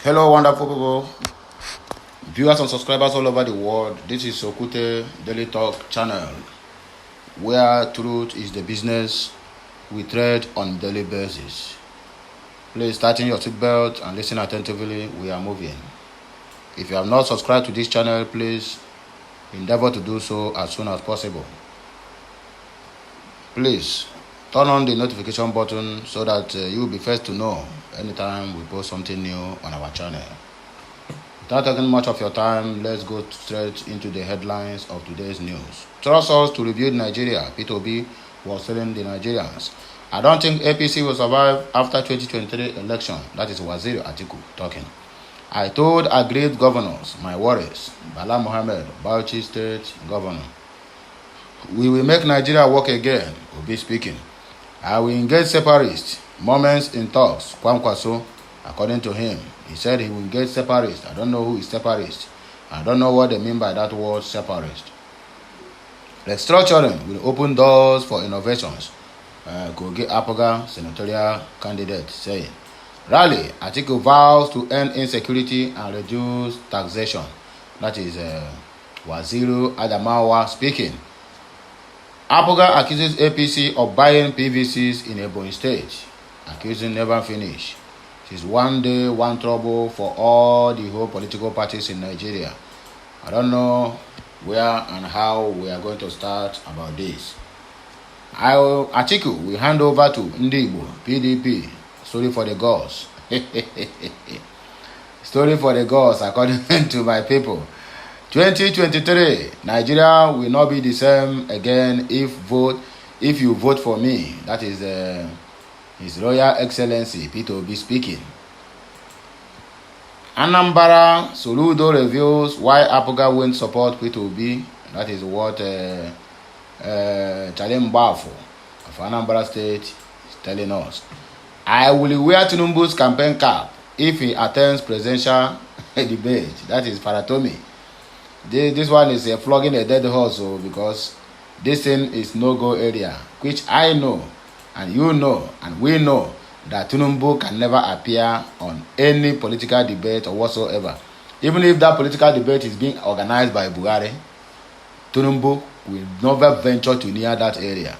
Hello, wonderful people, viewers and subscribers all over the world. This is Okute Daily Talk channel, where truth is the business we trade on daily basis. Please tighten your seatbelt and listen attentively. We are moving. If you have not subscribed to this channel, please endeavor to do so as soon as possible. Please turn on the notification button so that you will be first to know anytime we post something new on our channel. Without taking much of your time, let's go straight into the headlines of today's news. Trust us to review Nigeria. P2B was telling the Nigerians, I don't think APC will survive after 2023 election. That is Waziri Atiku talking. I told aggrieved governors my worries. Bala Mohammed, Bauchi State Governor. We will make Nigeria work again, Obi speaking. I will engage separatists. Moments in talks. Kwankwaso, according to him, he said he will engage separatists. I don't know who is separatist. I don't know what they mean by that word separatist. Restructuring will open doors for innovations. Goge APGA senatorial candidate saying. Rally, Atiku vows to end insecurity and reduce taxation. That is Waziri Adamawa speaking. APGA accuses APC of buying PVCs in Ebonyi State. Accusing never finish. It is one day, one trouble for all the whole political parties in Nigeria. I don't know where and how we are going to start about this. Atiku will hand over to Ndigbo, PDP. Story for the gods. Story for the gods, according to my people. 2023, Nigeria will not be the same again if you vote for me. That is His Royal Excellency P2B speaking. Anambra Soludo reveals why APGA won't support P2B. That is what Chalim Bafo of Anambra State is telling us. I will wear Tinubu's campaign cap if he attends presidential debate. That is Faratomi. This one is flogging a dead horse because this thing is no-go area, which I know, and you know, and we know that Tinubu can never appear on any political debate or whatsoever. Even if that political debate is being organized by Buhari, Tinubu will never venture to near that area.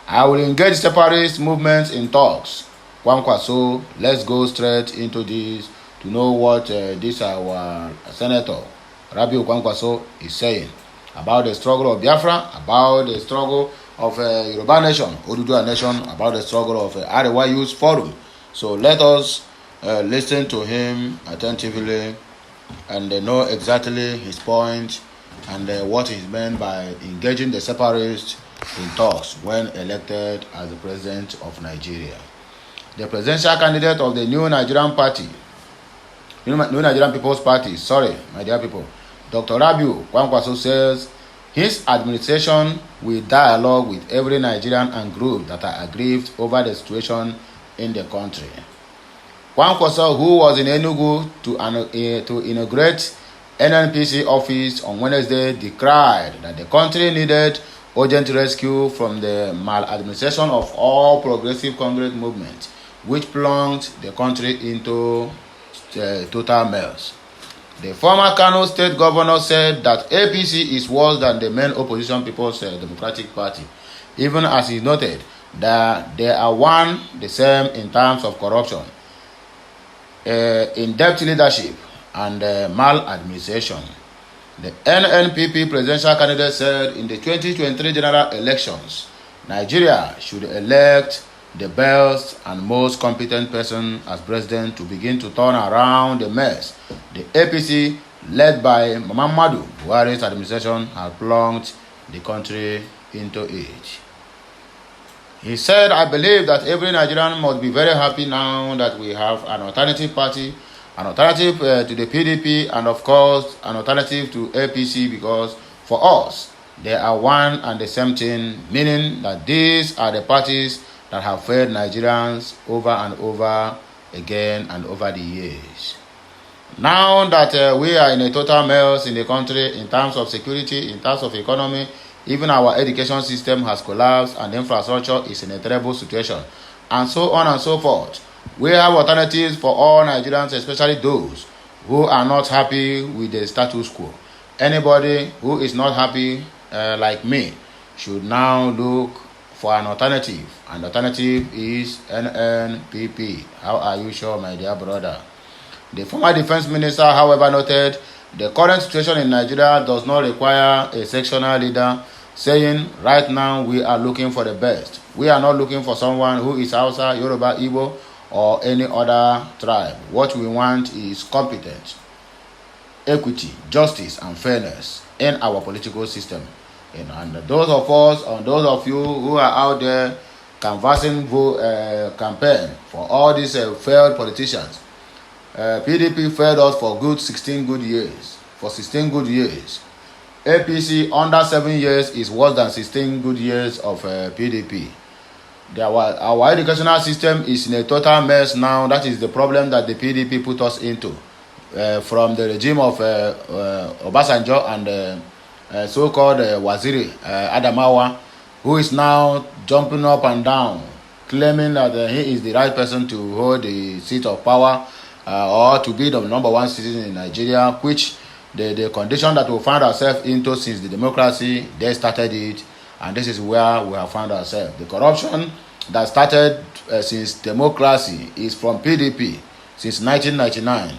I will engage separatist movements in talks. Kwankwaso, let's go straight into this to know what this our senator Rabiu Kwankwaso is saying about the struggle of Biafra, about the struggle of Yoruba Nation, Oduduwa Nation, about the struggle of Arewa Youth Forum. So let us listen to him attentively and know exactly his point and what he meant by engaging the separatists in talks when elected as the president of Nigeria. The presidential candidate of the New Nigerian Party, New Nigerian People's Party, sorry, my dear people, Dr. Rabiu Kwankwaso says his administration will dialogue with every Nigerian and group that are aggrieved over the situation in the country. Kwankwaso, who was in Enugu to inaugurate NNPC office on Wednesday, decried that the country needed urgent rescue from the maladministration of all progressive Congress movement, which plunged the country into total mess. The former Kano state governor said that APC is worse than the main opposition People's Democratic Party, even as he noted that they are one the same in terms of corruption, in-depth leadership, and maladministration. The NNPP presidential candidate said in the 2023 general elections, Nigeria should elect the best and most competent person as president to begin to turn around the mess the APC, led by Muhammadu Buhari's administration, has plunged the country into it. He said, I believe that every Nigerian must be very happy now that we have an alternative party, an alternative to the PDP, and of course, an alternative to APC, because for us, they are one and the same thing, meaning that these are the parties that have failed Nigerians over and over again and over the years. Now that we are in a total mess in the country in terms of security, in terms of economy, even our education system has collapsed and infrastructure is in a terrible situation, and so on and so forth. We have alternatives for all Nigerians, especially those who are not happy with the status quo. Anybody who is not happy, like me, should now look for an alternative. And alternative is NNPP. How are you sure, my dear brother? The former defense minister, however, noted the current situation in Nigeria does not require a sectional leader, saying, right now we are looking for the best. We are not looking for someone who is Hausa, Yoruba, Igbo, or any other tribe. What we want is competence, equity, justice, and fairness in our political system. And those of us, and those of you who are out there canvassing campaign for all these failed politicians, PDP failed us for 16 good years. For 16 good years. APC under 7 years is worse than 16 good years of PDP. Our educational system is in a total mess now. That is the problem that the PDP put us into. From the regime of Obasanjo and so-called Waziri Adamawa, who is now jumping up and down, claiming that he is the right person to hold the seat of power or to be the number one citizen in Nigeria, which the condition that we found ourselves into since the democracy, they started it, and this is where we have found ourselves. The corruption that started since democracy is from PDP since 1999,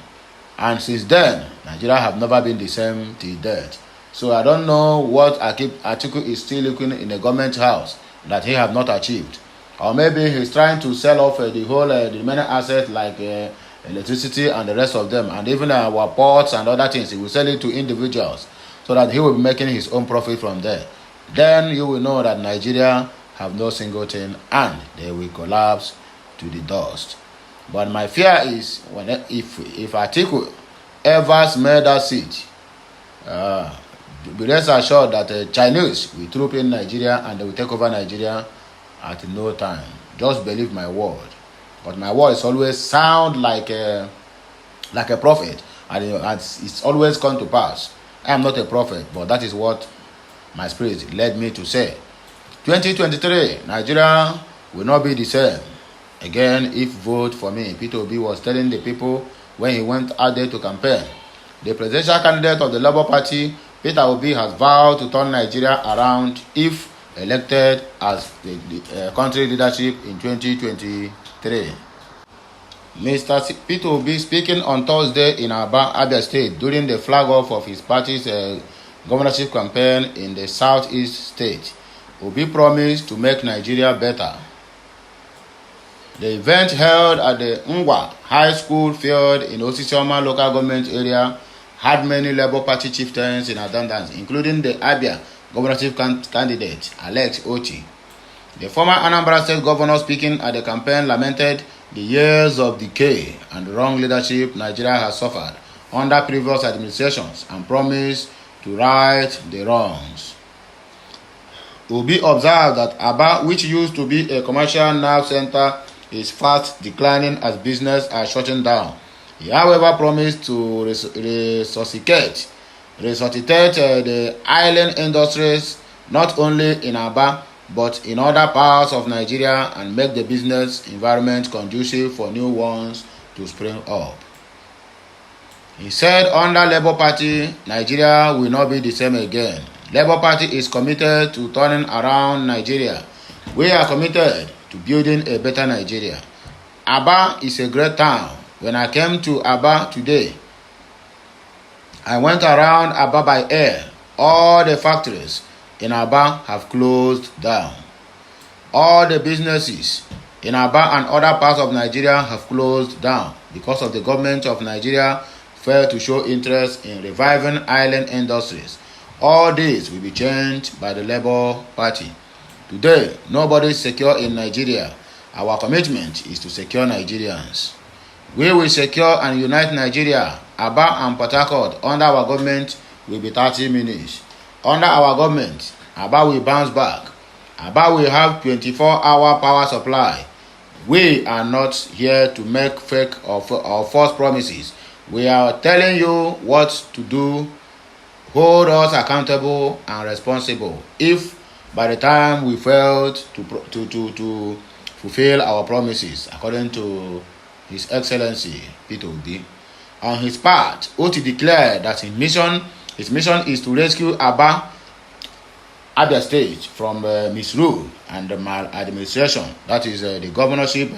and since then, Nigeria have never been the same till death. So I don't know what Atiku is still looking in the government house that he have not achieved. Or maybe he's trying to sell off the whole the remaining assets like electricity and the rest of them, and even our ports and other things. He will sell it to individuals so that he will be making his own profit from there. Then you will know that Nigeria have no single thing and they will collapse to the dust. But my fear is if Atiku ever smell that seed, be rest assured that the Chinese will troop in Nigeria and they will take over Nigeria at no time. Just believe my word. But my word is always sound like a prophet, and it's always come to pass. I am not a prophet, but that is what my spirit led me to say. 2023, Nigeria will not be the same again if vote for me. Peter Obi was telling the people when he went out there to campaign. The presidential candidate of the Labour Party, Peter Obi, has vowed to turn Nigeria around if elected as the country leadership in 2023. Mr. Peter Obi, speaking on Thursday in Abia State during the flag-off of his party's governorship campaign in the southeast state, Obi promised to make Nigeria better. The event held at the Ngwa High School field in Osisioma local government area had many Labour Party chieftains in attendance, including the Abia governorship candidate, Alex Oti. The former Anambra state governor, speaking at the campaign, lamented the years of decay and wrong leadership Nigeria has suffered under previous administrations and promised to right the wrongs. Obi observed that Aba, which used to be a commercial nerve center, is fast declining as business are shutting down. He, however, promised to resuscitate the island industries not only in Aba but in other parts of Nigeria and make the business environment conducive for new ones to spring up. He said under Labour Party, Nigeria will not be the same again. Labour Party is committed to turning around Nigeria. We are committed to building a better Nigeria. Aba is a great town. When I came to Aba today, I went around Aba by air. All the factories in Aba have closed down. All the businesses in Aba and other parts of Nigeria have closed down because of the government of Nigeria failed to show interest in reviving island industries. All this will be changed by the Labour Party. Today, nobody is secure in Nigeria. Our commitment is to secure Nigerians. We will secure and unite Nigeria. Aba and Port Harcourt under our government will be 30 minutes. Under our government, Aba will bounce back. Aba will have 24-hour power supply. We are not here to make fake or false promises. We are telling you what to do. Hold us accountable and responsible. If by the time we failed to fulfill our promises, according to His Excellency Peter Obi. On his part, Oti declared that his mission is to rescue Abia State from misrule and maladministration. That is the governorship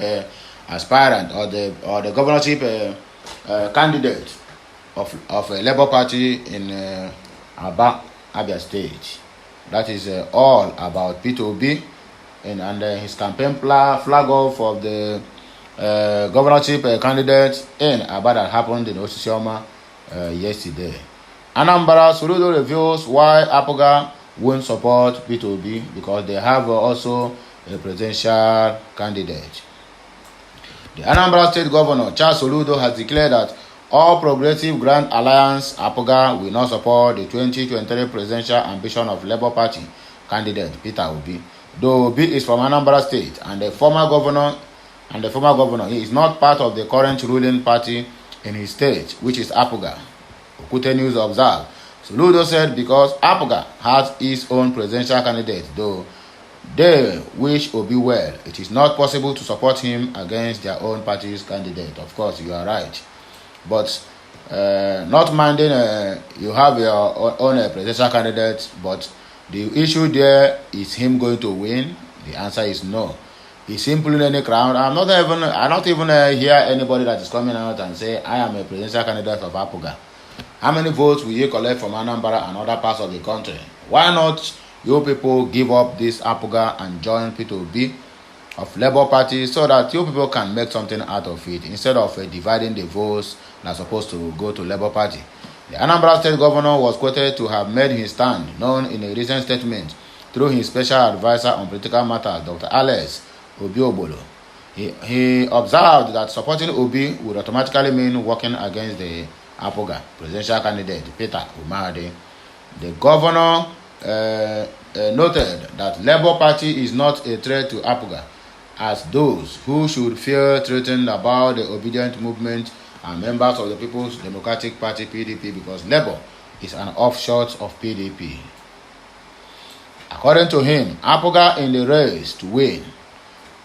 aspirant or the governorship candidate of a Labour Party in Abia State. That is all about Peter Obi and his campaign flag off of the governorship candidate in Aba that happened in Osisioma yesterday. Anambra, Soludo reveals why APGA won't support Peter Obi because they have also a presidential candidate. The Anambra State Governor, Charles Soludo, has declared that All Progressive Grand Alliance APGA will not support the 2023 presidential ambition of Labour Party candidate Peter Obi. Though Obi is from Anambra State and the former governor, he is not part of the current ruling party in his state, which is APGA. Okute News observed. Soludo said because APGA has its own presidential candidate, though they wish Obi well, it is not possible to support him against their own party's candidate. Of course, you are right. But not minding you have your own presidential candidate, but the issue there is him going to win. The answer is no. He's simply in any crowd. I not even hear anybody that is coming out and say I am a presidential candidate of APGA. How many votes will you collect from Anambra and other parts of the country? Why not you people give up this APGA and join Peter Obi of Labour Party so that you people can make something out of it instead of dividing the votes that are supposed to go to Labour Party? The Anambra State Governor was quoted to have made his stand known in a recent statement through his special advisor on political matters, Dr. Alex Obiobolo. He observed that supporting Obi would automatically mean working against the APGA presidential candidate Peter Umade. The governor noted that Labour Party is not a threat to APGA, as those who should feel threatened about the obedient movement are members of the People's Democratic Party PDP because Labour is an offshoot of PDP. According to him, APGA in the race to win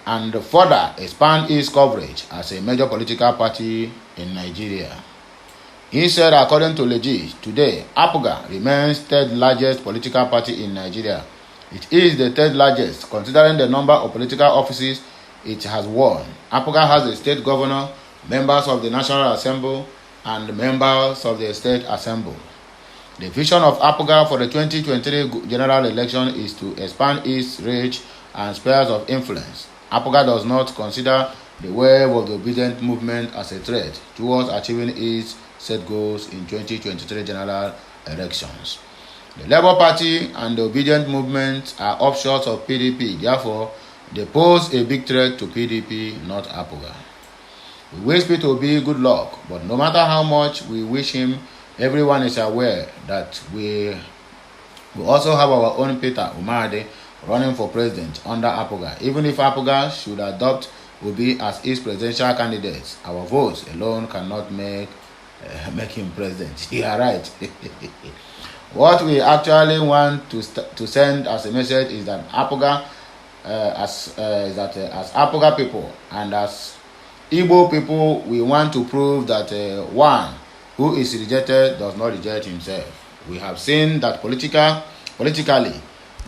and further expand its coverage as a major political party in Nigeria. He said, according to Legit, today, APGA remains third largest political party in Nigeria. It is the third largest, considering the number of political offices it has won. APGA has a state governor, members of the National Assembly, and members of the State Assembly. The vision of APGA for the 2023 general election is to expand its reach and spheres of influence. APGA does not consider the wave of the obedient movement as a threat towards achieving its set goals in 2023 general elections. The Labour Party and the obedient movement are offshoots of PDP, therefore they pose a big threat to PDP, not APGA. We wish Peter Obi good luck, but no matter how much we wish him, everyone is aware that we also have our own Peter Umade running for president under APGA. Even if APGA should adopt Obi as its presidential candidate, our votes alone cannot make him president. You are right. What we actually want to send as a message is that APGA, as APGA people and as Igbo people, we want to prove that one who is rejected does not reject himself. We have seen that politically,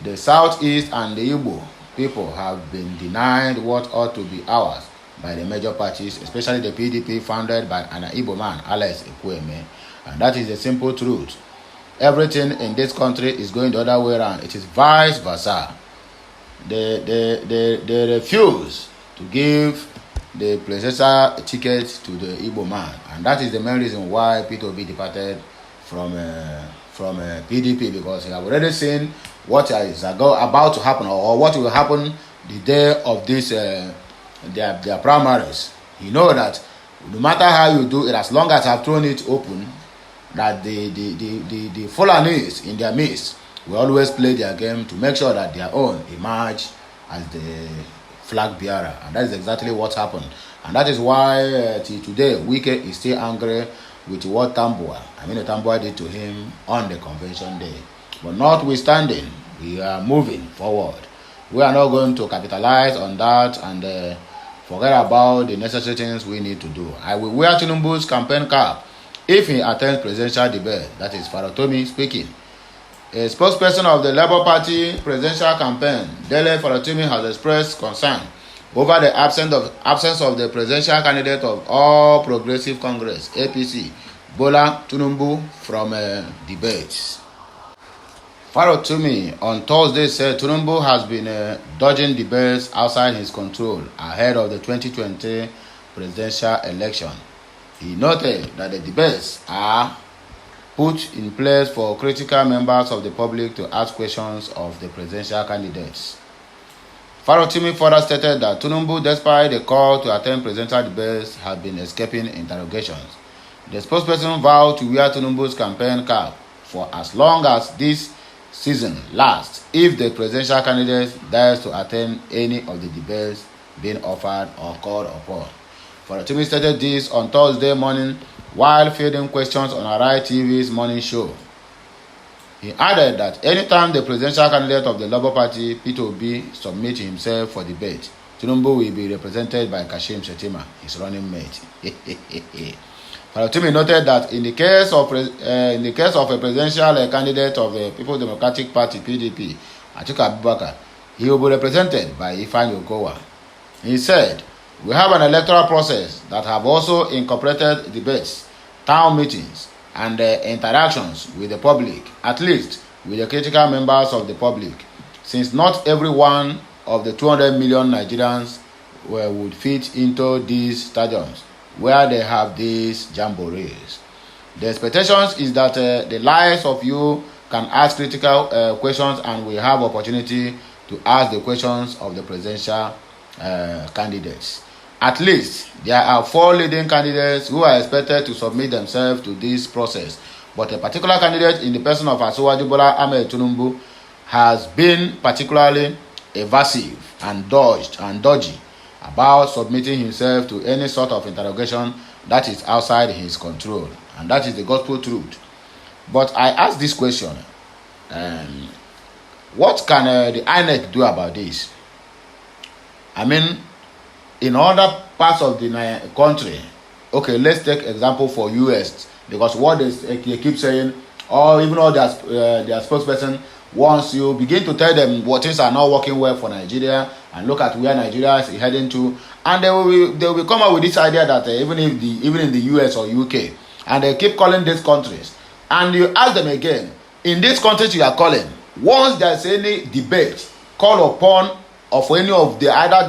the Southeast and the Igbo people have been denied what ought to be ours by the major parties, especially the PDP founded by an Igbo man, Alex Ekwueme. And that is the simple truth. Everything in this country is going the other way around. It is vice versa. They refuse to give the presidential ticket to the Igbo man. And that is the main reason why Peter Obi departed from PDP, because he have already seen what is about to happen or what will happen the day of this their primaries. You know that no matter how you do it, as long as I've thrown it open, that the Fulanis in their midst will always play their game to make sure that their own emerge as the flag bearer. And that is exactly what happened. And that is why till today, Wike is still angry with what Tambua did to him on the convention day. But notwithstanding, we are moving forward. We are not going to capitalize on that and forget about the necessary things we need to do. I will wear Tinubu's campaign cap if he attends presidential debate. That is Faratomi speaking. A spokesperson of the Labour Party presidential campaign, Dele Faratomi, has expressed concern over the absence of the presidential candidate of All Progressive Congress (APC), Bola Tinubu, from debates. Faratomi on Thursday said Tinubu has been dodging debates outside his control ahead of the 2020 presidential election. He noted that the debates are put in place for critical members of the public to ask questions of the presidential candidates. Faratomi further stated that Tinubu, despite the call to attend presidential debates, had been escaping interrogations. The spokesperson vowed to wear Tinubu's campaign cap for as long as this season lasts if the presidential candidate dares to attend any of the debates being offered or called upon. Faratomi stated this on Thursday morning while fielding questions on Arai TV's morning show. He added that anytime the presidential candidate of the Labour Party, Peter Obi, submits himself for debate, Tinubu will be represented by Kashim Shettima, his running mate. Faratomi noted that in the case of a presidential candidate of the People's Democratic Party (PDP), Atiku Abubakar, he will be represented by Ifeanyi Okowa. He said, "We have an electoral process that have also incorporated debates, town meetings, and interactions with the public, at least with the critical members of the public, since not every one of the 200 million Nigerians would fit into these stadiums where they have these jamborees. The expectation is that the likes of you can ask critical questions, and we have opportunity to ask the questions of the presidential candidates. At least there are 4 leading candidates who are expected to submit themselves to this process, but a particular candidate in the person of Asiwaju Bola Ahmed Tinubu has been particularly evasive and dodgy about submitting himself to any sort of interrogation that is outside his control, and that is the gospel truth. But I ask this question, what can the INEC do about this? I mean, in other parts of the country, okay, let's take example for US, because what they keep saying, or even all their spokesperson, once you begin to tell them what things are not working well for Nigeria, and look at where Nigeria is heading to, and they will come up with this idea that even in the US or UK, and they keep calling these countries, and you ask them again, in these countries you are calling, once there is any debate called upon of any of the either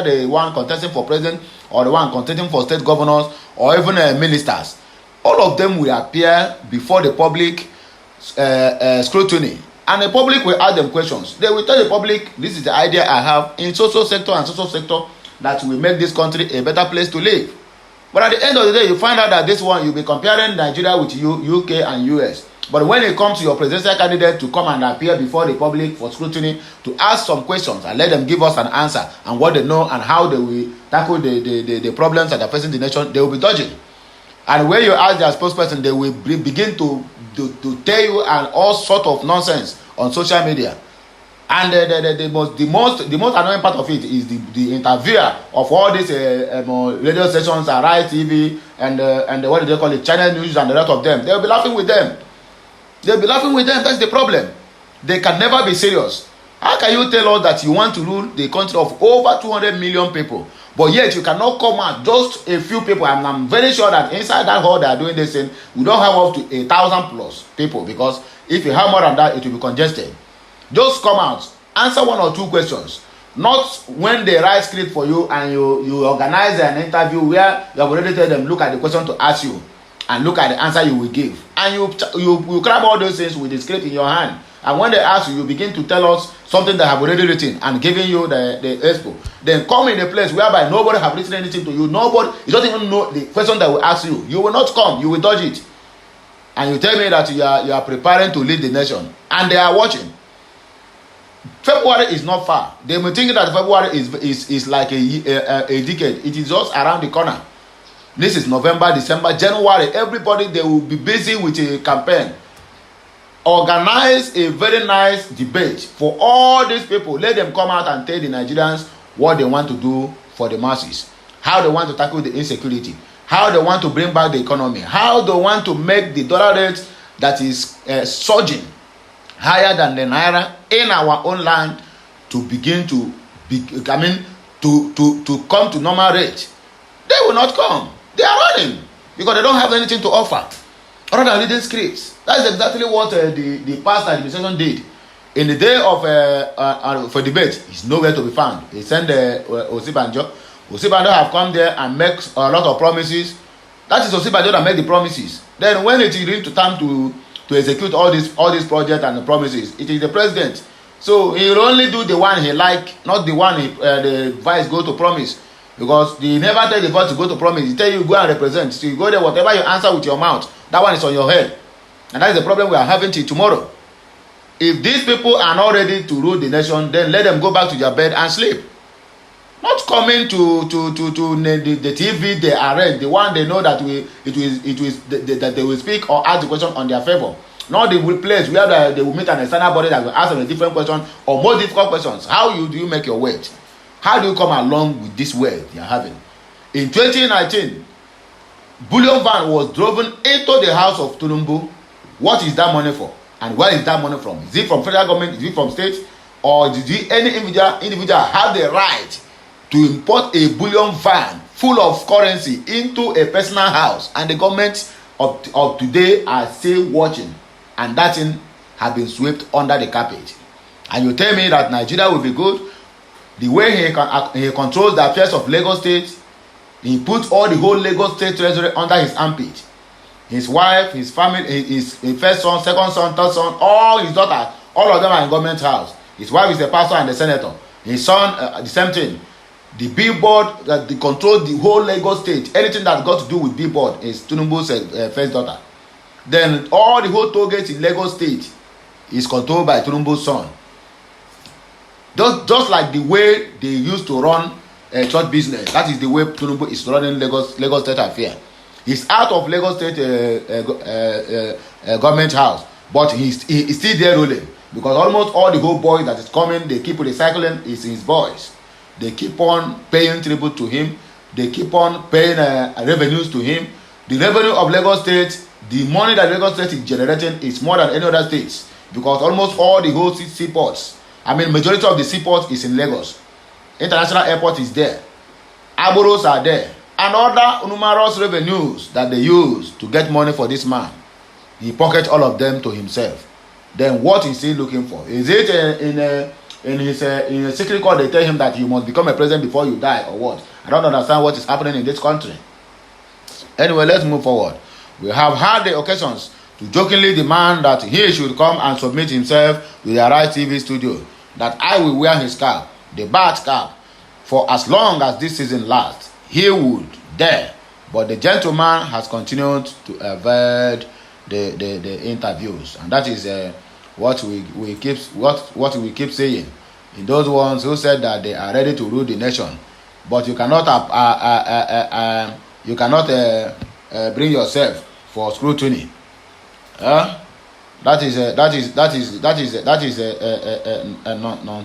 the one contesting for president or the one contesting for state governors or even ministers, all of them will appear before the public scrutiny, and the public will ask them questions. They will tell the public, this is the idea I have in social sector and social sector that will make this country a better place to live. But at the end of the day, you find out that this one, you'll be comparing Nigeria with UK and US. But when it comes to your presidential candidate to come and appear before the public for scrutiny, to ask some questions and let them give us an answer and what they know and how they will tackle the problems that are facing the nation, they will be dodging. And when you ask their spokesperson, they will begin to tell you and all sort of nonsense on social media. And the most annoying part of it is the interviewer of all these radio stations, Arai TV, and what do they call it, Channel News, and the rest of them. They will be laughing with them. They'll be laughing with them. That's the problem. They can never be serious. How can you tell us that you want to rule the country of over 200 million people, but yet you cannot come out just a few people? And I'm very sure that inside that hall they are doing this thing, we don't have up to 1,000 plus people, because if you have more than that, it will be congested. Just come out, answer 1 or 2 questions. Not when they write script for you and you organize an interview where you have already told them, look at the question to ask you and look at the answer you will give, and you grab all those things with the script in your hand, and when they ask you, you begin to tell us something they have already written and giving you the expo. Then come in a place whereby nobody have written anything to you, you don't even know the question that will ask you. You will not come, you will dodge it, and you tell me that you are preparing to lead the nation, and they are watching. February is not far. They may think that February is like a decade. It is just around the corner. This is November, December, January. Everybody, they will be busy with a campaign. Organize a very nice debate for all these people. Let them come out and tell the Nigerians what they want to do for the masses, how they want to tackle the insecurity, how they want to bring back the economy, how they want to make the dollar rate that is surging higher than the naira in our own land to begin to to come to normal rate. They will not come. They are running because they don't have anything to offer other than reading scripts. That's exactly what the past administration did. In the day of for debate, he's nowhere to be found. He sent Osibanjo. Osibanjo have come there and make a lot of promises. That is Osibanjo that made the promises. Then when it is really time to execute all these projects and the promises, it is the president. So he will only do the one he like, not the one the vice go to promise. Because he never tell the vice to go to promise. He tell you go and represent. So you go there, whatever you answer with your mouth, that one is on your head. And that is the problem we are having till tomorrow. If these people are not ready to rule the nation, then let them go back to their bed and sleep. Not coming to the TV they arrange, the one they know that that they will speak or ask the question on their favor. Not the place where they will meet an external body that will ask them a different question or more difficult questions. How do you make your weight? How do you come along with this wealth you are having? In 2019, bullion van was driven into the house of Tinubu. What is that money for? And where is that money from? Is it from federal government? Is it from state? Or did any individual have the right to import a bullion van full of currency into a personal house? And the government of today are still watching. And that thing has been swept under the carpet. And you tell me that Nigeria will be good? The way he controls the affairs of Lagos State, he puts all the whole Lagos State treasury under his armpit. His wife, his family, his first son, second son, third son, all his daughters, all of them are in government house. His wife is a pastor and a senator. His son, the same thing. The billboard that controls the whole Lagos State. Anything that got to do with billboard is Tinubu's first daughter. Then all the whole toll gates in Lagos State is controlled by Tinubu's son. Just like the way they used to run church business, that is the way Tinubu is running Lagos State affair. He's out of Lagos State government house, but he's still there ruling because almost all the whole boys that is coming, they keep recycling is his boys. They keep on paying tribute to him. They keep on paying revenues to him. The revenue of Lagos State, the money that Lagos State is generating is more than any other states because almost all the whole seaports, majority of the seaports is in Lagos. International airport is there. Aboros are there. And other numerous revenues that they use to get money for this man. He pockets all of them to himself. Then what is he looking for? Is it in his secret code they tell him that you must become a president before you die or what? I don't understand what is happening in this country. Anyway, let's move forward. We have had the occasions to jokingly demand that he should come and submit himself to the Arise TV studio, that I will wear his cap, the bat cap, for as long as this season lasts. He would dare, but the gentleman has continued to avoid the interviews, and that is what we keep saying. In those ones who said that they are ready to rule the nation, but you cannot bring yourself for scrutiny. That is a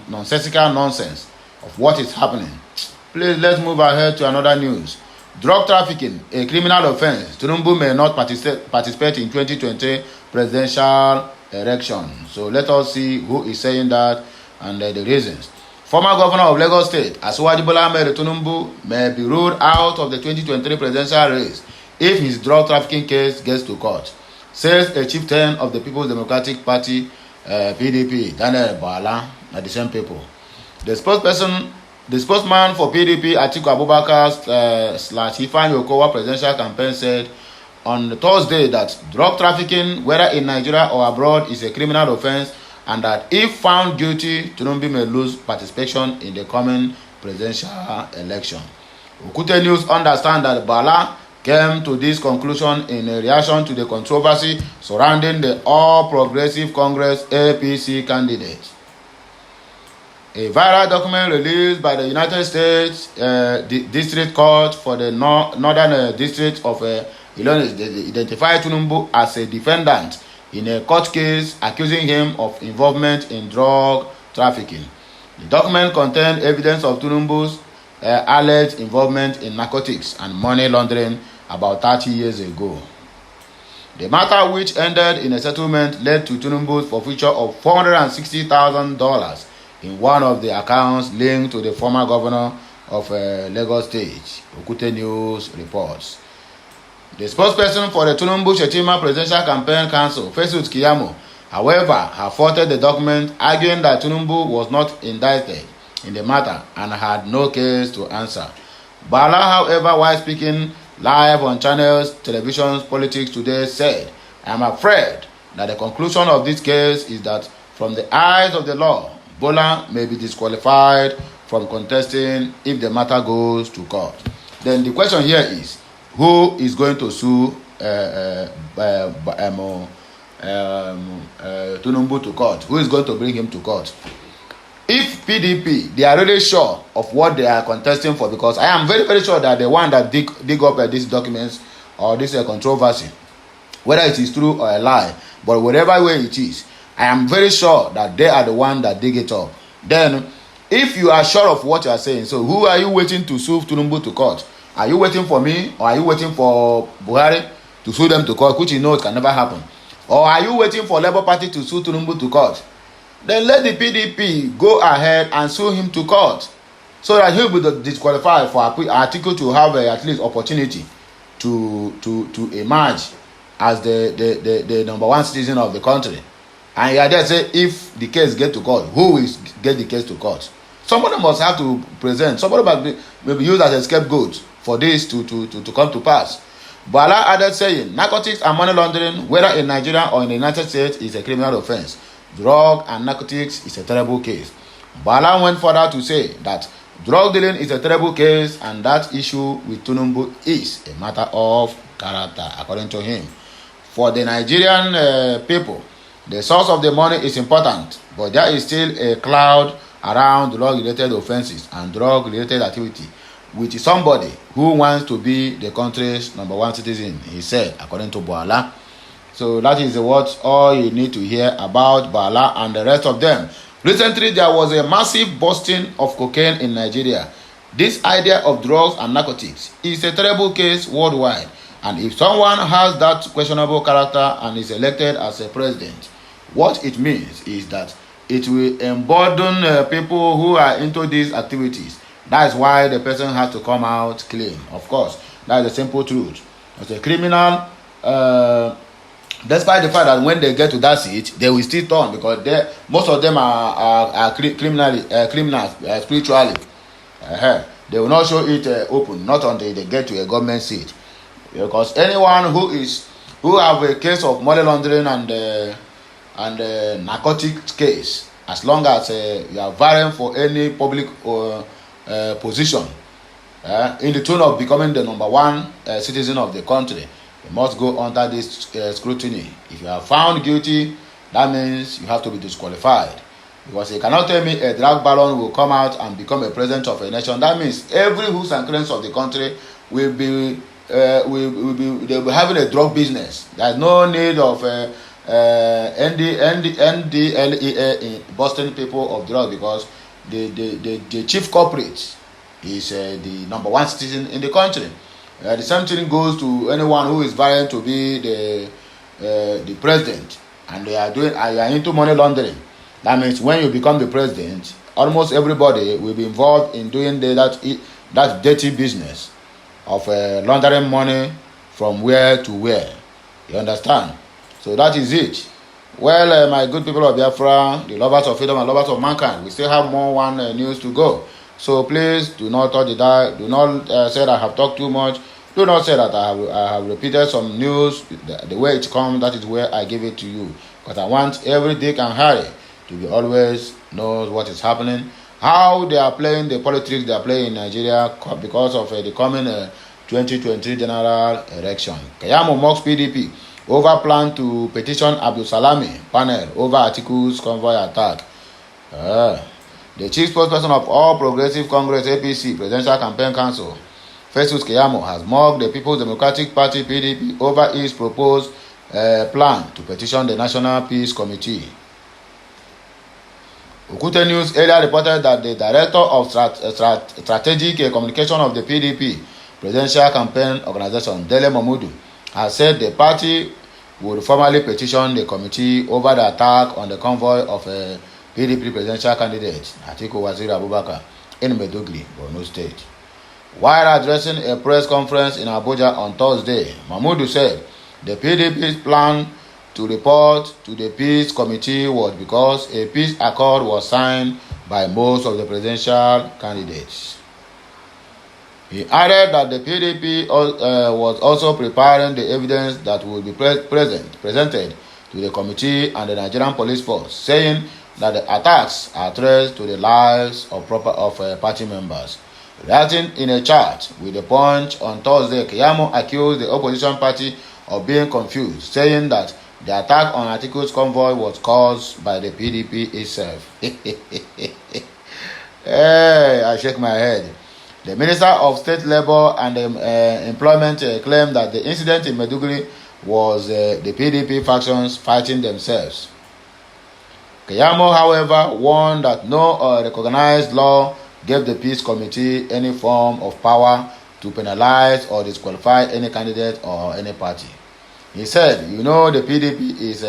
nonsensical nonsense of what is happening. Please, let's move ahead to another news. Drug trafficking, a criminal offense. Tinubu may not participate in 2020 presidential election. So let us see who is saying that and the reasons. Former governor of Lagos State, Asiwaju Bola Ahmed Tinubu, may be ruled out of the 2023 presidential race if his drug trafficking case gets to court, says a chieftain of the People's Democratic Party, PDP, Daniel Bala, and the same people. The spokesman for PDP, Atiku Abubakar / Ifeanyi Okowa presidential campaign said on Thursday that drug trafficking, whether in Nigeria or abroad, is a criminal offense, and that if found guilty, Tinubu may lose participation in the coming presidential election. Okute News understand that Bala came to this conclusion in a reaction to the controversy surrounding the All Progressive Congress APC candidate. A viral document released by the United States District Court for the Northern District of Illinois identified Tinubu as a defendant in a court case accusing him of involvement in drug trafficking. The document contained evidence of Tinubu's alleged involvement in narcotics and money laundering about 30 years ago. The matter, which ended in a settlement, led to Tinubu's forfeiture of $460,000 in one of the accounts linked to the former governor of Lagos State, Okute News reports. The spokesperson for the Tinubu-Shetima Presidential Campaign Council, Festus Keyamo, however, have faulted the document, arguing that Tinubu was not indicted in the matter and had no case to answer. Bala, however, while speaking live on channels, television, politics today, said, "I am afraid that the conclusion of this case is that from the eyes of the law, Bola may be disqualified from contesting if the matter goes to court." Then the question here is, who is going to sue Tinubu to court? Who is going to bring him to court? If PDP, they are really sure of what they are contesting for, because I am very, very sure that the one that dig up these documents or this controversy, whether it is true or a lie, but whatever way it is, I am very sure that they are the one that dig it up. Then, if you are sure of what you are saying, so who are you waiting to sue Tinubu to court? Are you waiting for me, or are you waiting for Buhari to sue them to court, which you know it can never happen? Or are you waiting for Labour Party to sue Tinubu to court? Then let the PDP go ahead and sue him to court, so that he will be disqualified for Article to have at least opportunity to emerge as the number one citizen of the country. And you are there say, if the case get to court, who will get the case to court? Somebody must have to present. Somebody must be used as a scapegoat for this to come to pass. Bala added, saying, narcotics and money laundering, whether in Nigeria or in the United States, is a criminal offense. Drug and narcotics is a terrible case. Bala went further to say that drug dealing is a terrible case, and that issue with Tinubu is a matter of character, according to him. For the Nigerian people, the source of the money is important, but there is still a cloud around drug-related offenses and drug-related activity, with somebody who wants to be the country's number one citizen, he said, according to Bala. So that is what all you need to hear about Bala and the rest of them. Recently, there was a massive busting of cocaine in Nigeria. This idea of drugs and narcotics is a terrible case worldwide. And if someone has that questionable character and is elected as a president, what it means is that it will embolden people who are into these activities. That is why the person has to come out clean. Of course, that is the simple truth. As a criminal, despite the fact that when they get to that seat, they will still turn, because most of them are criminals spiritually. They will not show it open, not until they get to a government seat. Because anyone who have a case of money laundering and narcotics case, as long as you are vying for any public position in the tune of becoming the number one citizen of the country, you must go under this scrutiny. If you are found guilty, that means you have to be disqualified. Because you cannot tell me a drug baron will come out and become a president of a nation. That means every hooks and crannies of the country will be they'll be having a drug business. There's no need of NDLEA in busting people of drugs, because the chief culprit is the number one citizen in the country. The same thing goes to anyone who is vying to be the president, and you are into money laundering. That means when you become the president, almost everybody will be involved in doing that dirty business of laundering money from where to where. You understand? So that is it. Well, my good people of Biafra, the lovers of freedom and lovers of mankind, we still have more news to go. So please do not touch the dial. Do not say that I have talked too much. Do not say that I have repeated some news. The way it comes, that is where I give it to you. Because I want every Dick and Harry to be always knows what is happening, how they are playing the politics they are playing in Nigeria because of the coming 2023 general election. Kayamo mocks PDP over plan to petition Abdul Salami panel over articles convoy attack. The chief spokesperson of All Progressive Congress APC Presidential Campaign Council, Festus Keyamo, has mocked the People's Democratic Party PDP over its proposed plan to petition the National Peace Committee. Okute News earlier reported that the director of strategic communication of the PDP, presidential campaign organization, Dele Momodu, has said the party would formally petition the committee over the attack on the convoy of a PDP presidential candidate, Atiku Waziri Abubakar, in Maiduguri, Borno State. While addressing a press conference in Abuja on Thursday, Momodu said the PDP's plan to report to the Peace Committee was because a peace accord was signed by most of the presidential candidates. He added that the PDP was also preparing the evidence that would be presented to the committee and the Nigerian police force, saying that the attacks are threats to the lives of party members. Writing in a chat with the Punch on Thursday, Keyamo accused the opposition party of being confused, saying that the attack on Atiku's convoy was caused by the PDP itself. Hey, I shake my head. The Minister of State Labor and Employment claimed that the incident in Maiduguri was the PDP factions fighting themselves. Keyamo, however, warned that no recognized law gave the Peace Committee any form of power to penalize or disqualify any candidate or any party. He said, the PDP is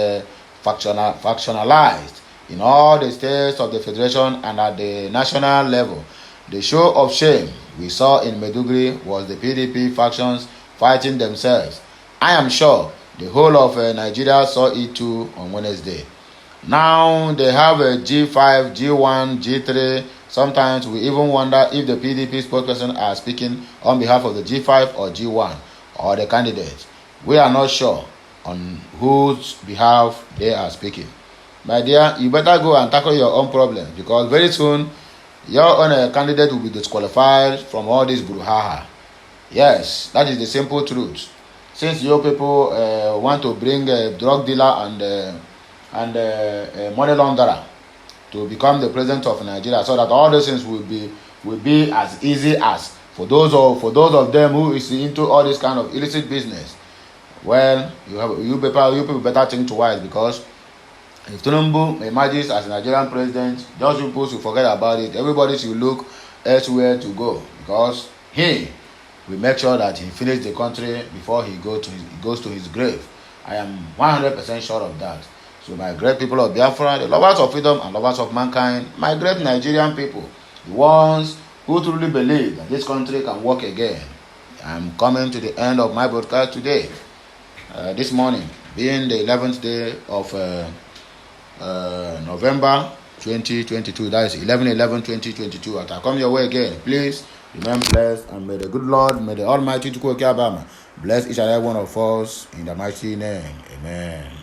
factionalized in all the states of the Federation and at the national level. The show of shame we saw in Maiduguri was the PDP factions fighting themselves. I am sure the whole of Nigeria saw it too on Wednesday. Now they have a G5, G1, G3. Sometimes we even wonder if the PDP spokesperson are speaking on behalf of the G5 or G1 or the candidates. We are not sure on whose behalf they are speaking. My dear, you better go and tackle your own problems, because very soon your own candidate will be disqualified from all this brouhaha. Yes, that is the simple truth. Since your people want to bring a drug dealer and a money launderer to become the president of Nigeria, so that all those things will be as easy as for those of them who is into all this kind of illicit business. Well, you people better think twice, because if Tinubu emerges as Nigerian president, those people should forget about it. Everybody should look elsewhere to go, because he will make sure that he finishes the country before he goes to his grave. I am 100% sure of that. So my great people of Biafra, the lovers of freedom and lovers of mankind, my great Nigerian people, the ones who truly believe that this country can work again, I'm coming to the end of my broadcast today. This morning, being the 11th day of November 2022, that is 11/11/2022. As I come your way again, please remain blessed, and may the good Lord, may the Almighty bless each and every one of us in the mighty name. Amen.